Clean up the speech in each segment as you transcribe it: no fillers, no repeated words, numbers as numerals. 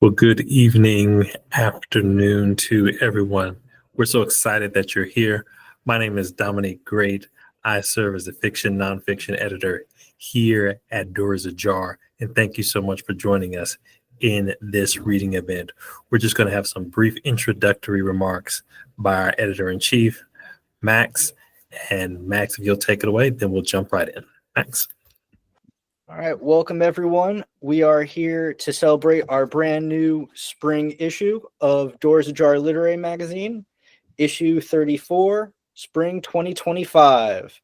Well, good evening, afternoon to everyone. We're so excited that you're here. My name is Dominique Grate. I serve as the fiction nonfiction editor here at Doors Ajar. And thank you so much for joining us in this reading event. We're just going to have some brief introductory remarks by our editor-in-chief, Max. And Max, if you'll take it away, then we'll jump right in. Max. All right, welcome everyone. We are here to celebrate our brand new spring issue of Doors Ajar Literary Magazine, issue 34, spring 2025.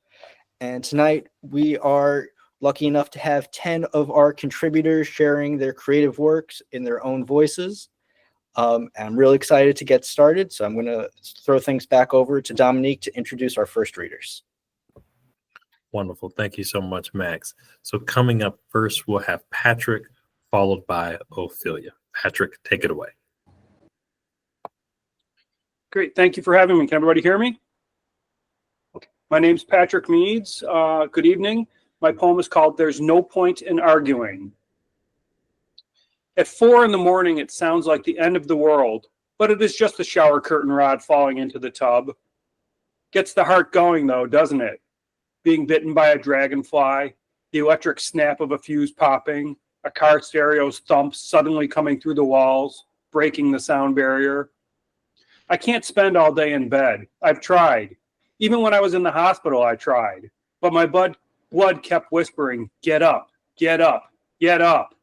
And tonight we are lucky enough to have 10 of our contributors sharing their creative works in their own voices. I'm really excited to get started, so I'm going to throw things back over to Dominique to introduce our first readers. Wonderful. Thank you so much, Max. So coming up first, we'll have Patrick, followed by Ophelia. Patrick, take it away. Great. Thank you for having me. Can everybody hear me? Okay. My name's Patrick Meeds. Good evening. My poem is called There's No Point in Arguing. At 4 a.m, it sounds like the end of the world, but it is just a shower curtain rod falling into the tub. Gets the heart going, though, doesn't it? Being bitten by a dragonfly, the electric snap of a fuse popping, a car stereo's thumps suddenly coming through the walls, breaking the sound barrier. I can't spend all day in bed. I've tried. Even when I was in the hospital, I tried. But my blood kept whispering, get up, get up, get up.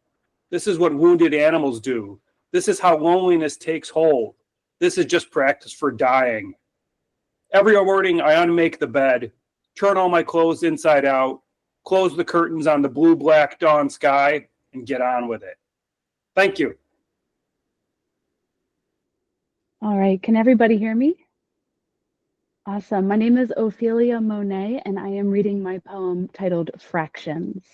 This is what wounded animals do. This is how loneliness takes hold. This is just practice for dying. Every morning, I unmake the bed, turn all my clothes inside out, close the curtains on the blue-black dawn sky, and get on with it. Thank you. All right, can everybody hear me? Awesome. My name is Ophelia Monet, and I am reading my poem titled Fractions.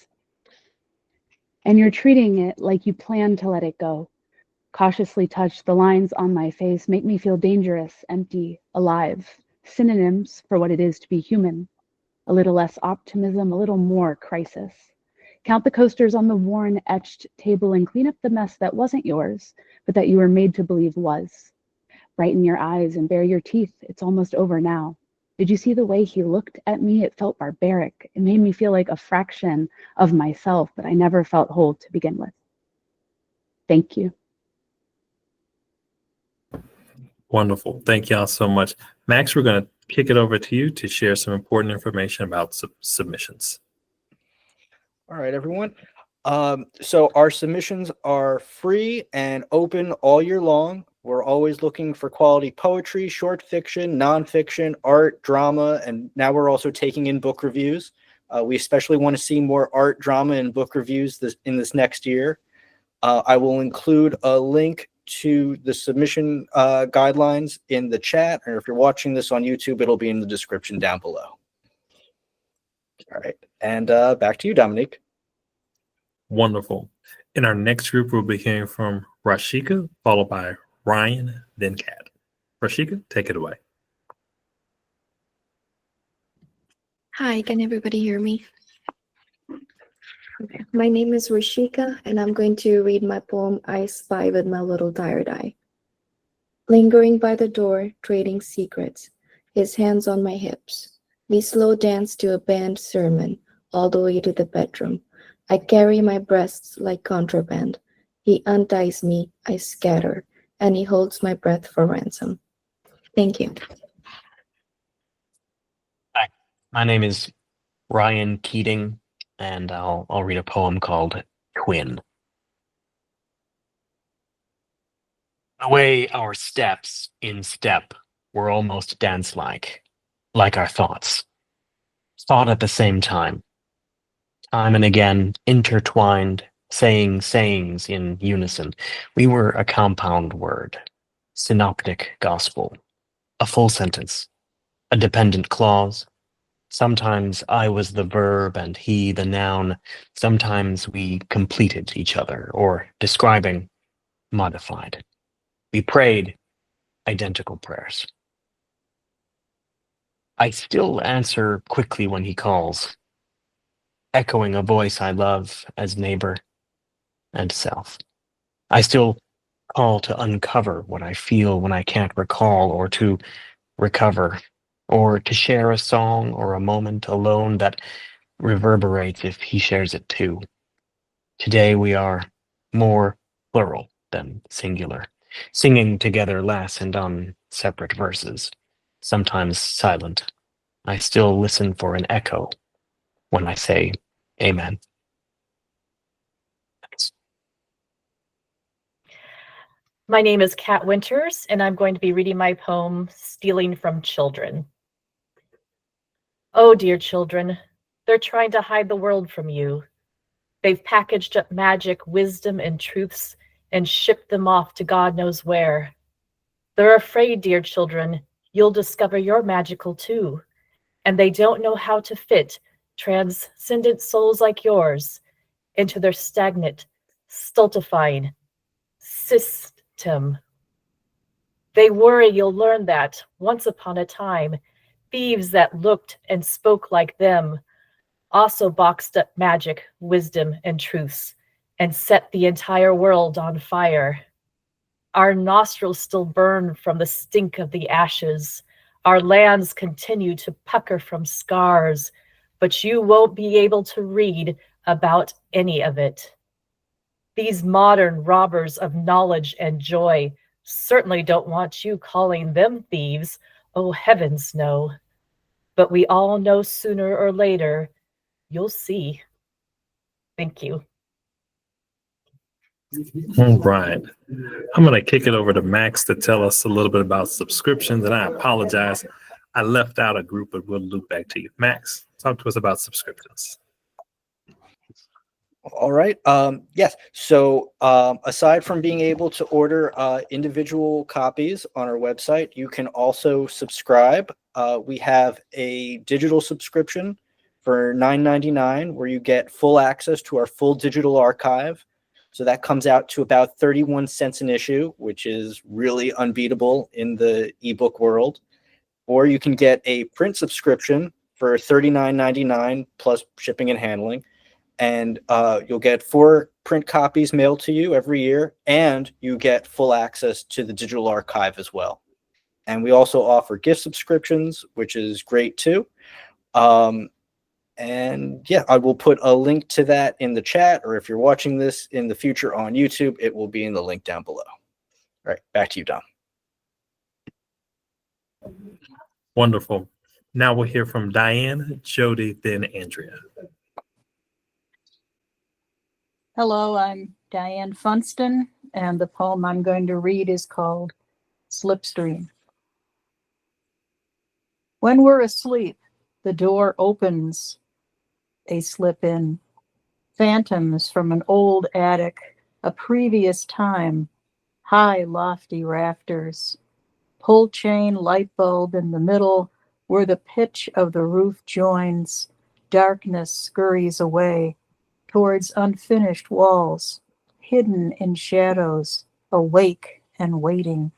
And you're treating it like you plan to let it go. Cautiously touch the lines on my face, make me feel dangerous, empty, alive. Synonyms for what it is to be human. A little less optimism, a little more crisis. Count the coasters on the worn, etched table and clean up the mess that wasn't yours, but that you were made to believe was. Brighten your eyes and bare your teeth. It's almost over now. Did you see the way he looked at me? It felt barbaric. It made me feel like a fraction of myself, but I never felt whole to begin with. Thank you. Wonderful. Thank y'all so much. Max, we're going to kick it over to you to share some important information about submissions. All right, everyone. So our submissions are free and open all year long. We're always looking for quality poetry, short fiction, nonfiction, art, drama, and now we're also taking in book reviews. We especially want to see more art, drama, and book reviews in this next year. I will include a link to the submission guidelines in the chat, or if you're watching this on YouTube, it'll be in the description down below. All right, and back to you, Dominique. Wonderful. In our next group, we'll be hearing from Rushika, followed by Ryan, then Kat. Rushika, take it away. Hi, can everybody hear me? Okay. My name is Rushika, and I'm going to read my poem, I Spy with My Little Tired Eye. Lingering by the door, trading secrets, his hands on my hips. We slow dance to a band sermon, all the way to the bedroom. I carry my breasts like contraband. He unties me, I scatter, and he holds my breath for ransom. Thank you. Hi, my name is Ryan Keating, and I'll read a poem called Twin. The way our steps in step were almost dance-like our thoughts. Thought at the same time and again intertwined, saying sayings in unison. We were a compound word, synoptic gospel, a full sentence, a dependent clause. Sometimes I was the verb and he the noun. Sometimes we completed each other, or describing, modified. We prayed identical prayers. I still answer quickly when he calls, echoing a voice I love as neighbor and self. I still call to uncover what I feel when I can't recall, or to recover, or to share a song or a moment alone that reverberates if he shares it too. Today we are more plural than singular, singing together less and on separate verses, sometimes silent. I still listen for an echo when I say amen. Thanks. My name is Kat Winters, and I'm going to be reading my poem, Stealing from Children. Oh, dear children, they're trying to hide the world from you. They've packaged up magic, wisdom, and truths and shipped them off to God knows where. They're afraid, dear children, you'll discover you're magical too. And they don't know how to fit transcendent souls like yours into their stagnant, stultifying system. They worry you'll learn that, once upon a time, thieves that looked and spoke like them also boxed up magic, wisdom, and truths, and set the entire world on fire. Our nostrils still burn from the stink of the ashes. Our lands continue to pucker from scars, but you won't be able to read about any of it. These modern robbers of knowledge and joy certainly don't want you calling them thieves. Oh, heavens, no. But we all know sooner or later, you'll see. Thank you. All right. I'm going to kick it over to Max to tell us a little bit about subscriptions. And I apologize, I left out a group, but we'll loop back to you. Max, talk to us about subscriptions. All right. Yes. So aside from being able to order individual copies on our website, you can also subscribe. We have a digital subscription for $9.99 where you get full access to our full digital archive. So that comes out to about 31 cents an issue, which is really unbeatable in the ebook world. Or you can get a print subscription for $39.99 plus shipping and handling. And you'll get 4 print copies mailed to you every year, and you get full access to the digital archive as well. And we also offer gift subscriptions, which is great too. And yeah, I will put a link to that in the chat, or if you're watching this in the future on YouTube, it will be in the link down below. All right, back to you, Dom. Wonderful. Now we'll hear from Diane, Jodi, then Andrea. Hello, I'm Diane Funston, and the poem I'm going to read is called Slipstream. When we're asleep, the door opens, a slip in. Phantoms from an old attic, a previous time, high lofty rafters, pull chain light bulb in the middle where the pitch of the roof joins, darkness scurries away towards unfinished walls, hidden in shadows, awake and waiting.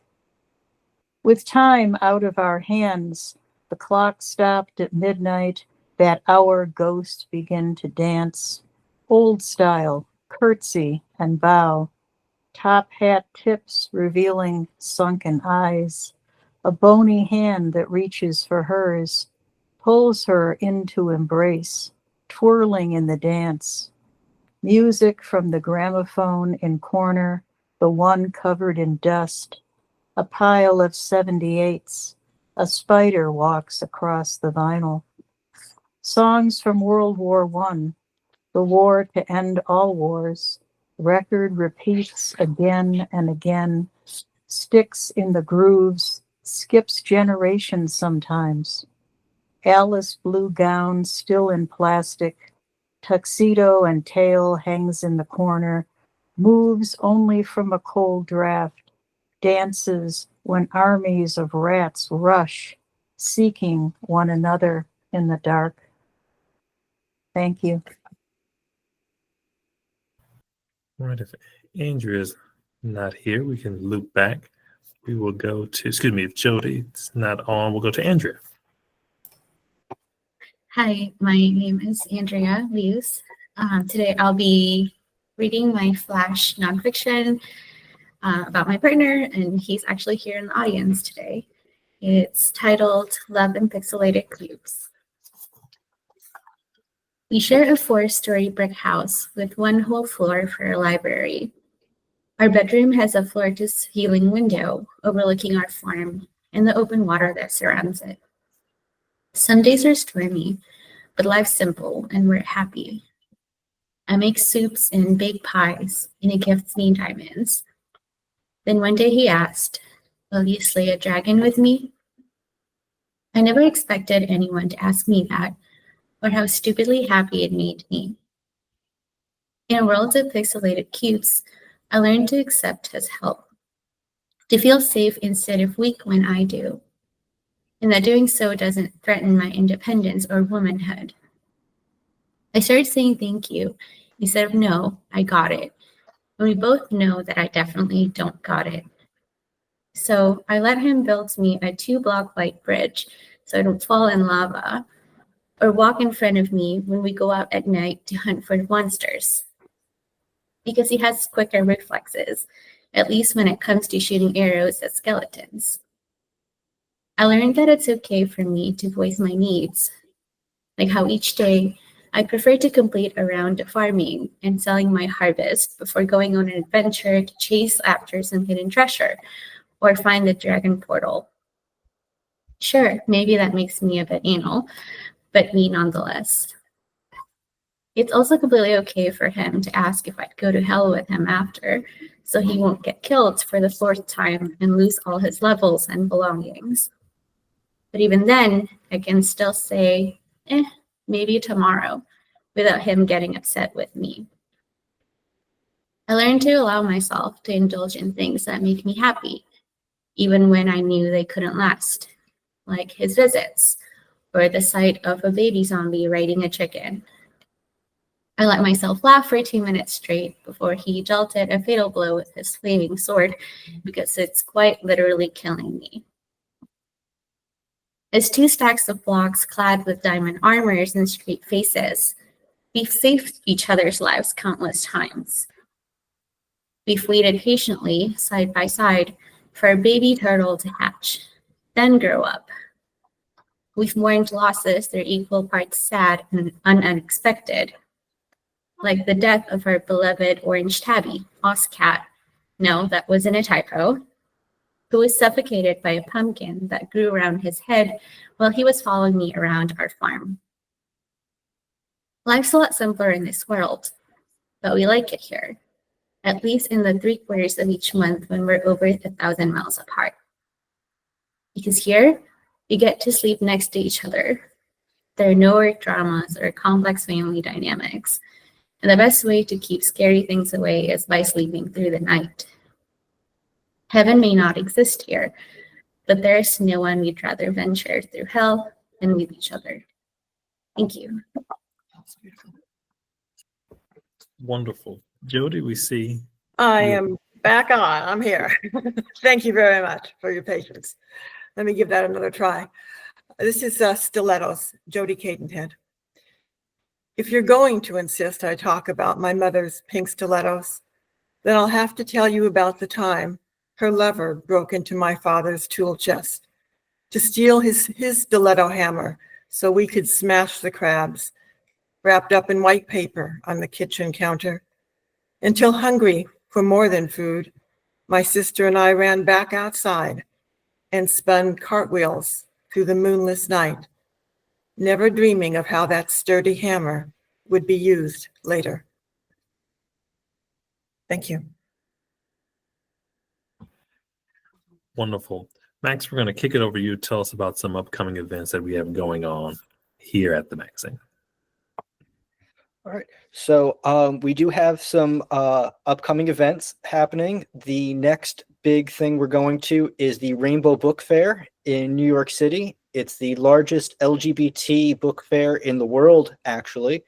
With time out of our hands, the clock stopped at midnight, that hour ghosts begin to dance, old style, curtsy and bow, top hat tips revealing sunken eyes, a bony hand that reaches for hers, pulls her into embrace, twirling in the dance. Music from the gramophone in corner, the one covered in dust, a pile of 78s, a spider walks across the vinyl. Songs from World War I, the war to end all wars, record repeats again and again, sticks in the grooves, skips generations sometimes. Alice blue gown still in plastic, tuxedo and tail hangs in the corner, moves only from a cold draft, dances when armies of rats rush, seeking one another in the dark. Thank you. All right, if Andrea's not here, we can loop back. We will go to, if Jodi's not on, we'll go to Andrea. Hi, my name is Andrea Lius. Today I'll be reading my flash nonfiction about my partner, and he's actually here in the audience today. It's titled Love in Pixelated Cubes. We share a 4-story brick house with one whole floor for a library. Our bedroom has a floor-to-ceiling window overlooking our farm and the open water that surrounds it. Some days are stormy, but life's simple and we're happy. I make soups and bake pies, and he gifts me diamonds. Then one day he asked, "Will you slay a dragon with me?" I never expected anyone to ask me that, or how stupidly happy it made me. In a world of pixelated cubes, I learned to accept his help, to feel safe instead of weak when I do, and that doing so doesn't threaten my independence or womanhood. I started saying thank you instead of no, I got it, and we both know that I definitely don't got it. So I let him build me a 2-block light bridge so I don't fall in lava, or walk in front of me when we go out at night to hunt for monsters. Because he has quicker reflexes, at least when it comes to shooting arrows at skeletons. I learned that it's okay for me to voice my needs, like how each day I prefer to complete a round of farming and selling my harvest before going on an adventure to chase after some hidden treasure or find the dragon portal. Sure, maybe that makes me a bit anal, but me nonetheless. It's also completely okay for him to ask if I'd go to hell with him after, so he won't get killed for the 4th time and lose all his levels and belongings. But even then, I can still say, maybe tomorrow, without him getting upset with me. I learned to allow myself to indulge in things that make me happy, even when I knew they couldn't last, like his visits, or the sight of a baby zombie riding a chicken. I let myself laugh for 2 minutes straight before he dealt it a fatal blow with his flaming sword, because it's quite literally killing me. As 2 stacks of blocks clad with diamond armors and straight faces, we've saved each other's lives countless times. We've waited patiently, side by side, for a baby turtle to hatch, then grow up. We've mourned losses that are equal parts sad and unexpected, like the death of our beloved orange tabby, Oscat. No, that wasn't a typo. Who was suffocated by a pumpkin that grew around his head while he was following me around our farm. Life's a lot simpler in this world, but we like it here, at least in the 3/4 of each month when we're over 1,000 miles apart. Because here, we get to sleep next to each other. There are no work dramas or complex family dynamics, and the best way to keep scary things away is by sleeping through the night. Heaven may not exist here, but there is no one we'd rather venture through hell than with each other. Thank you. Wonderful. Jodi, we see. I you. am back on. I'm here. Thank you very much for your patience. Let me give that another try. This is Stilettos, Jodi Cadenhead. If you're going to insist I talk about my mother's pink stilettos, then I'll have to tell you about the time her lover broke into my father's tool chest to steal his stiletto hammer so we could smash the crabs wrapped up in white paper on the kitchen counter. Until hungry for more than food, my sister and I ran back outside and spun cartwheels through the moonless night, never dreaming of how that sturdy hammer would be used later. Thank you. Wonderful. Max, we're going to kick it over to you. Tell us about some upcoming events that we have going on here at the Maxing. All right. So we do have some upcoming events happening. The next big thing we're going to is the Rainbow Book Fair in New York City. It's the largest LGBT book fair in the world, actually.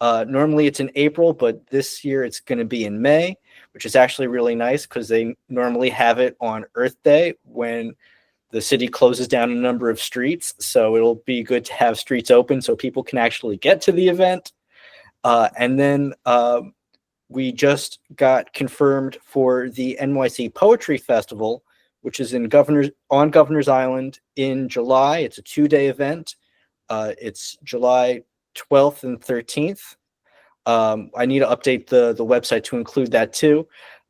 Normally it's in April, but this year it's going to be in May, which is actually really nice because they normally have it on Earth Day when the city closes down a number of streets. So it'll be good to have streets open so people can actually get to the event. And then we just got confirmed for the NYC Poetry Festival, which is on Governor's Island in July. It's a 2-day event. It's July 12th and 13th. I need to update the website to include that too.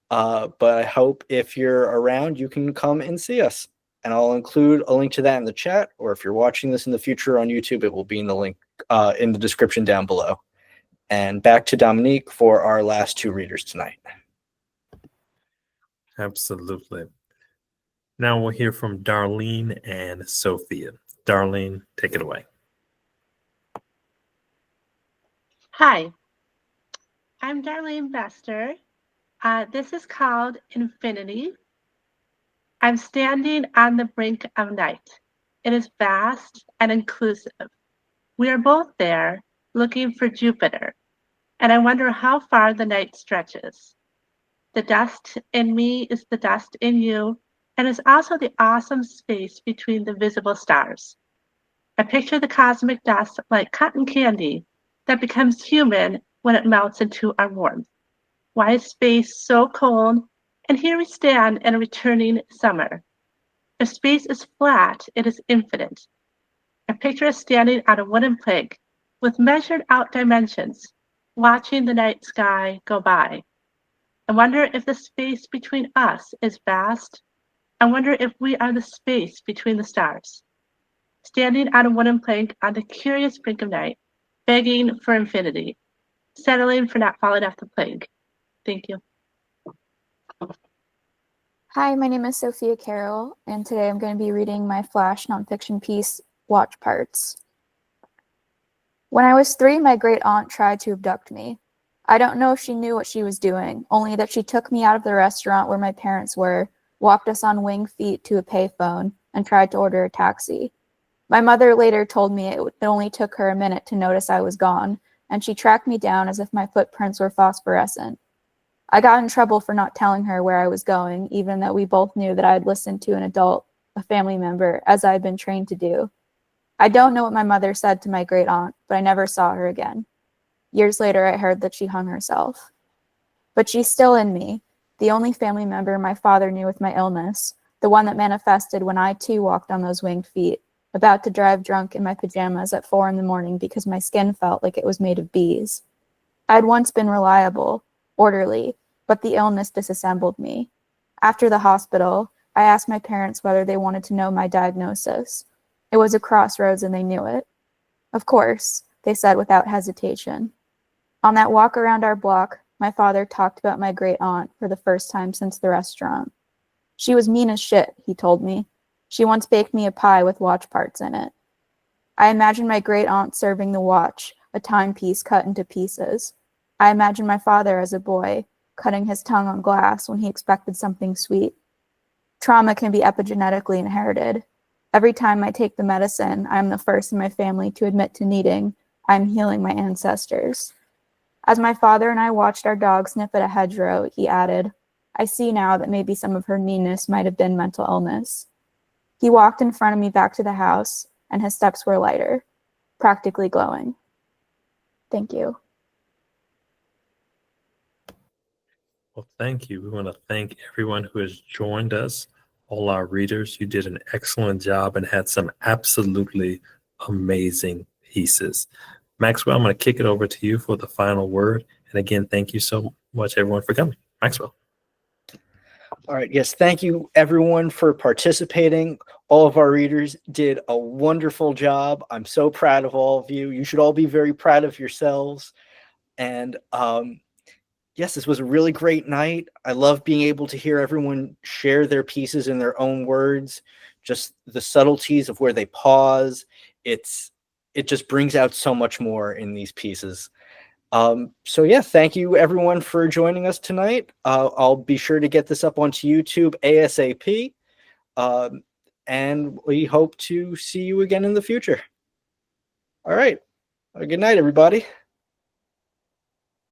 But I hope if you're around, you can come and see us. And I'll include a link to that in the chat, or if you're watching this in the future on YouTube, it will be in the link in the description down below. And back to Dominique for our last 2 readers tonight. Absolutely. Now we'll hear from Darlene and Sophia. Darlene, take it away. Hi, I'm Darlene Bester. This is called Infinity. I'm standing on the brink of night. It is vast and inclusive. We are both there looking for Jupiter, and I wonder how far the night stretches. The dust in me is the dust in you, and is also the awesome space between the visible stars. I picture the cosmic dust like cotton candy that becomes human when it melts into our warmth. Why is space so cold? And here we stand in a returning summer. If space is flat, it is infinite. I picture us standing on a wooden plank with measured out dimensions, watching the night sky go by. I wonder if the space between us is vast. I wonder if we are the space between the stars. Standing on a wooden plank on the curious brink of night, begging for infinity, settling for not falling off the plank. Thank you. Hi, my name is Sophia Carrol, and today I'm going to be reading my flash nonfiction piece, Watch Parts. When I was 3, my great aunt tried to abduct me. I don't know if she knew what she was doing, only that she took me out of the restaurant where my parents were, walked us on winged feet to a payphone, and tried to order a taxi. My mother later told me it only took her a minute to notice I was gone, and she tracked me down as if my footprints were phosphorescent. I got in trouble for not telling her where I was going, even though we both knew that I had listened to an adult, a family member, as I had been trained to do. I don't know what my mother said to my great aunt, but I never saw her again. Years later, I heard that she hung herself. But she's still in me, the only family member my father knew with my illness, the one that manifested when I too walked on those winged feet, about to drive drunk in my pajamas at 4 a.m. because my skin felt like it was made of bees. I had once been reliable, orderly, but the illness disassembled me. After the hospital, I asked my parents whether they wanted to know my diagnosis. It was a crossroads and they knew it. Of course, they said without hesitation. On that walk around our block, my father talked about my great aunt for the first time since the restaurant. She was mean as shit, he told me. She once baked me a pie with watch parts in it. I imagined my great aunt serving the watch, a timepiece cut into pieces. I imagined my father as a boy, cutting his tongue on glass when he expected something sweet. Trauma can be epigenetically inherited. Every time I take the medicine, I'm the first in my family to admit to needing, I'm healing my ancestors. As my father and I watched our dog sniff at a hedgerow, he added, I see now that maybe some of her meanness might have been mental illness. He walked in front of me back to the house, and his steps were lighter, practically glowing. Thank you. Well, thank you. We want to thank everyone who has joined us, all our readers. You did an excellent job and had some absolutely amazing pieces. Maxwell, I'm going to kick it over to you for the final word. And again, thank you so much, everyone, for coming. Maxwell. All right. Yes. Thank you, everyone, for participating. All of our readers did a wonderful job. I'm so proud of all of you. You should all be very proud of yourselves. And yes, this was a really great night. I love being able to hear everyone share their pieces in their own words, just the subtleties of where they pause. It just brings out so much more in these pieces. So yeah, thank you everyone for joining us tonight. I'll be sure to get this up onto YouTube ASAP. And we hope to see you again in the future. All right. Good night, everybody.